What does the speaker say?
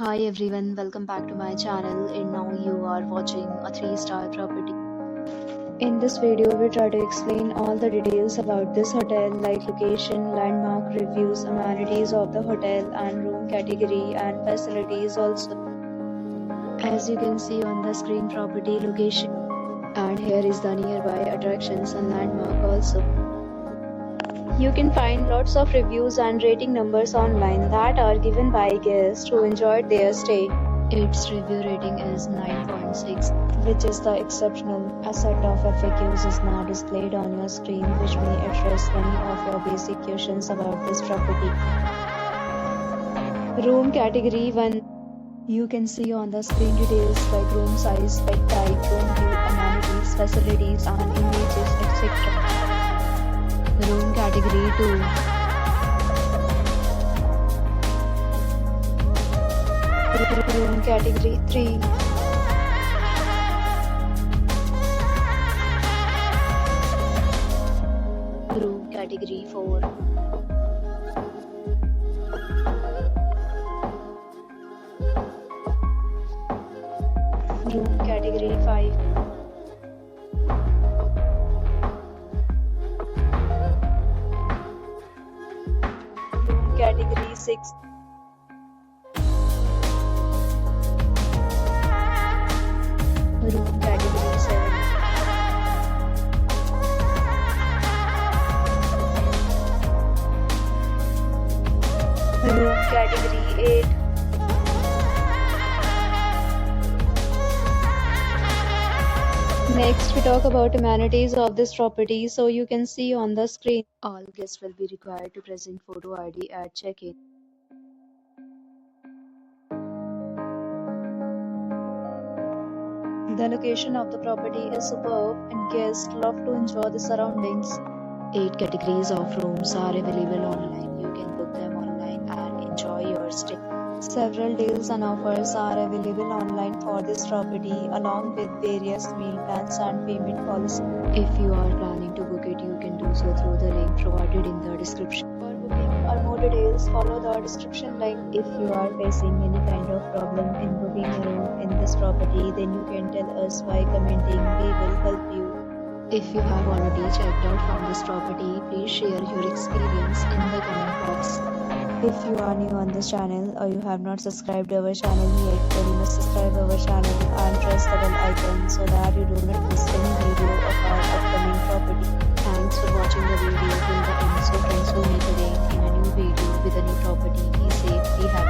Hi everyone, welcome back to my channel and now you are watching a 3-star property. In this video, we try to explain all the details about this hotel like location, landmark, reviews, amenities of the hotel and room category and facilities also. As you can see on the screen, property location, and here is the nearby attractions and landmark also. You can find lots of reviews and rating numbers online that are given by guests who enjoyed their stay. Its review rating is 9.6, which is the exceptional. A set of FAQs is now displayed on your screen, which may address many of your basic questions about this property. Room category 1. You can see on the screen details like room size, bed type, room view, amenities, facilities and images, etc. Room category 2. Room category 3. Room category 4. Room category 5. Room category 6. Room category 7. Room category 8. Next, we talk about amenities of this property. So you can see on the screen, all guests will be required to present photo ID at check-in. The location of the property is superb and guests love to enjoy the surroundings. 8 categories of rooms are available online. You can book them online and enjoy your stay. Several deals and offers are available online for this property along with various meal plans and payment policies. If you are planning to book it, you can do so through the link provided in the description. For booking or more details, follow the description link. If you are facing any kind of problem in booking a room in this property, then you can tell us by commenting. We will help you. If you have already checked out from this property, please share your experience in the comment box. If you are new on this channel or you have not subscribed our channel yet, then you must subscribe our channel and press the bell icon so that you do not miss any video of our upcoming property. Thanks for watching the video till the end. So friends, will meet again in a new video with a new property. Be safe, be happy.